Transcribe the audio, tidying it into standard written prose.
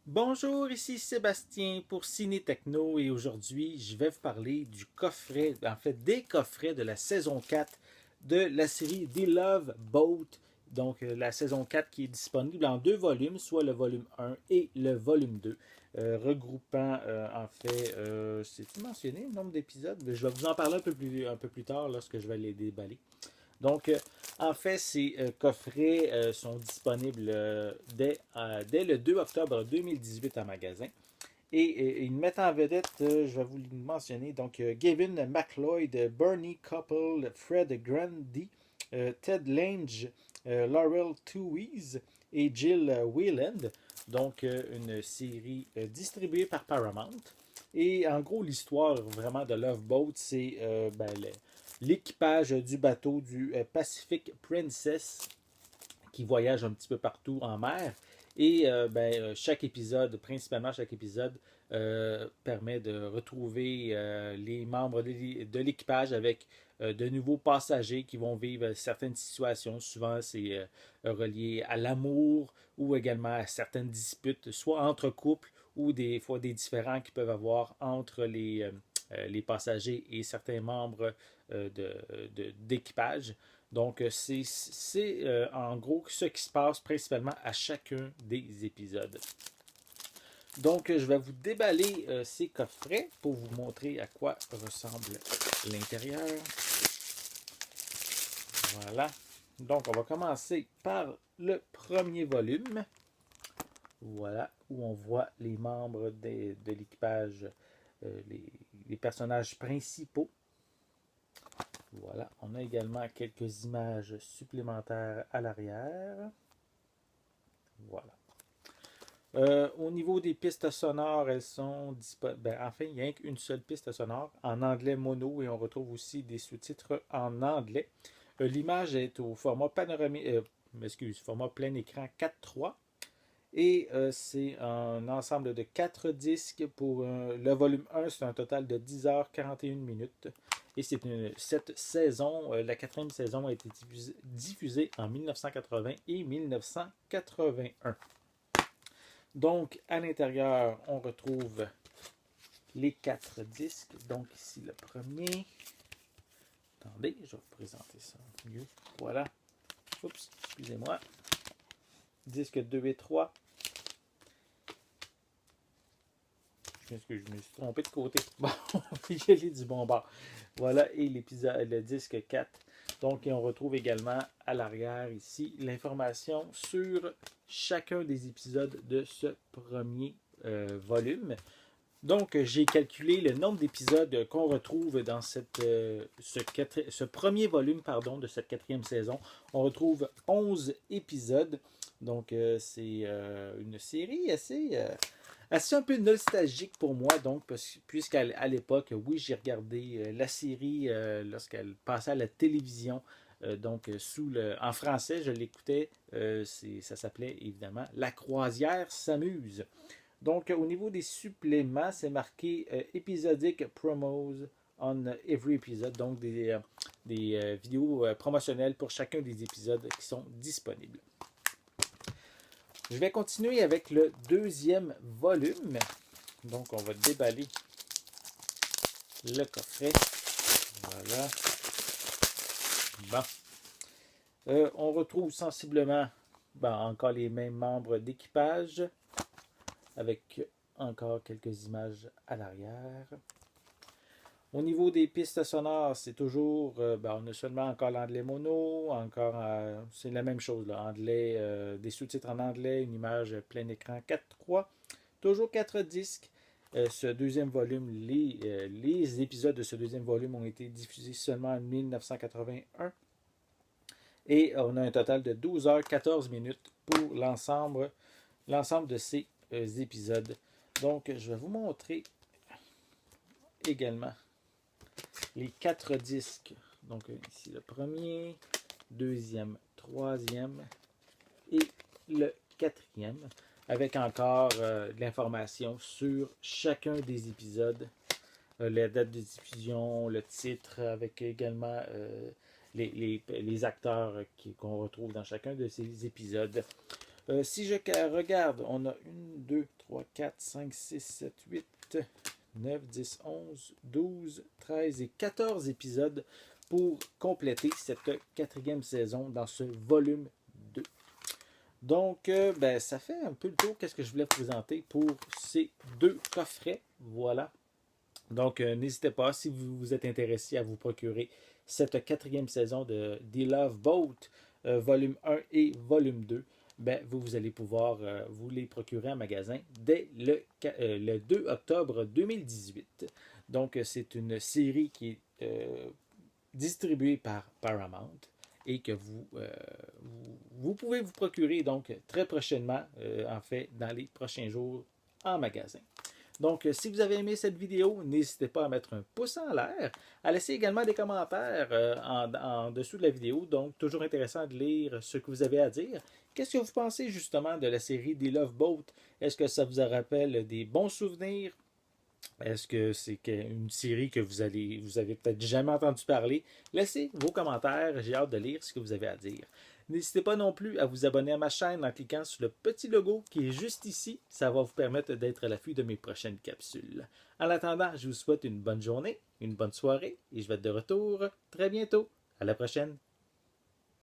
Bonjour, ici Sébastien pour Ciné Techno et aujourd'hui je vais vous parler du coffret, en fait des coffrets de la saison 4 de la série The Love Boat. Donc la saison 4 qui est disponible en deux volumes, soit le volume 1 et le volume 2, regroupant en fait, c'est-tu mentionné le nombre d'épisodes? Je vais vous en parler un peu plus tard lorsque je vais les déballer. Donc, en fait, ces coffrets sont disponibles dès le 2 octobre 2018 en magasin. Et ils mettent en vedette, je vais vous le mentionner, donc Gavin McLeod, Bernie Couple, Fred Grundy, Ted Lange, Laurel Tooheys et Jill Wheeland. Donc, une série distribuée par Paramount. Et en gros, l'histoire vraiment de Love Boat, c'est l'équipage du bateau du Pacific Princess qui voyage un petit peu partout en mer. Et chaque épisode, principalement chaque épisode, permet de retrouver les membres de l'équipage avec de nouveaux passagers qui vont vivre certaines situations. Souvent, c'est relié à l'amour ou également à certaines disputes, soit entre couples ou des fois des différends qui peuvent avoir entre les passagers et certains membres d'équipage. Donc, c'est en gros ce qui se passe principalement à chacun des épisodes. Donc, je vais vous déballer ces coffrets pour vous montrer à quoi ressemble l'intérieur. Voilà. Donc, on va commencer par le premier volume. Voilà, où on voit les membres de l'équipage, les personnages principaux. Voilà, on a également quelques images supplémentaires à l'arrière. Voilà. Au niveau des pistes sonores, elles sont disponibles. Enfin, il n'y a qu'une seule piste sonore en anglais mono et on retrouve aussi des sous-titres en anglais. L'image est au format panoramique, format plein écran 4:3 et c'est un ensemble de 4 disques pour le volume 1, c'est un total de 10h41 minutes. Et cette saison, la quatrième saison a été diffusée en 1980 et 1981. Donc, à l'intérieur, on retrouve les 4 disques. Donc, ici, le premier. Attendez, je vais vous présenter ça mieux. Voilà. Oups, excusez-moi. Disque 2 et 3. Je m'excuse, je me suis trompé de côté. Bon, je l'ai du bon bord. Voilà, et le disque 4. Donc, on retrouve également à l'arrière ici l'information sur chacun des épisodes de ce premier volume. Donc, j'ai calculé le nombre d'épisodes qu'on retrouve dans ce premier volume de cette quatrième saison. On retrouve 11 épisodes. Donc, c'est une série assez un peu nostalgique pour moi, donc, puisqu'à l'époque, oui, j'ai regardé la série lorsqu'elle passait à la télévision. En français, je l'écoutais. Ça s'appelait évidemment La croisière s'amuse. Donc, au niveau des suppléments, c'est marqué épisodic promos on every episode, donc des vidéos promotionnelles pour chacun des épisodes qui sont disponibles. Je vais continuer avec le deuxième volume. Donc, on va déballer le coffret. Voilà. Bon. On retrouve sensiblement encore les mêmes membres d'équipage avec encore quelques images à l'arrière. Au niveau des pistes sonores, c'est toujours, on a seulement encore l'anglais mono, c'est la même chose, là, anglais, des sous-titres en anglais, une image plein écran 4:3, toujours 4 disques. Ce deuxième volume, les épisodes de ce deuxième volume ont été diffusés seulement en 1981. Et on a un total de 12h14 minutes pour l'ensemble de ces épisodes. Donc, je vais vous montrer également les 4 disques. Donc, ici le premier, deuxième, troisième et le quatrième, avec encore de l'information sur chacun des épisodes, la date de diffusion, le titre, avec également les acteurs qu'on retrouve dans chacun de ces épisodes. Si je regarde, on a 1, 2, 3, 4, 5, 6, 7, 8, 9, 10, 11, 12, 13 et 14 épisodes pour compléter cette quatrième saison dans ce volume 2. Donc, ben, ça fait un peu le tour qu'est-ce que je voulais vous présenter pour ces deux coffrets. Voilà. Donc, n'hésitez pas, si vous êtes intéressé à vous procurer cette quatrième saison de The Love Boat, volume 1 et volume 2, ben, vous allez pouvoir vous les procurer en magasin dès le 2 octobre 2018. Donc, c'est une série qui est distribuée par Paramount et que vous pouvez vous procurer donc très prochainement, en fait, dans les prochains jours en magasin. Donc, si vous avez aimé cette vidéo, n'hésitez pas à mettre un pouce en l'air, à laisser également des commentaires en dessous de la vidéo. Donc, toujours intéressant de lire ce que vous avez à dire. Qu'est-ce que vous pensez justement de la série des Love Boat? Est-ce que ça vous rappelle des bons souvenirs? Est-ce que c'est une série que vous avez peut-être jamais entendu parler? Laissez vos commentaires, j'ai hâte de lire ce que vous avez à dire. N'hésitez pas non plus à vous abonner à ma chaîne en cliquant sur le petit logo qui est juste ici. Ça va vous permettre d'être à l'affût de mes prochaines capsules. En attendant, je vous souhaite une bonne journée, une bonne soirée et je vais être de retour très bientôt. À la prochaine!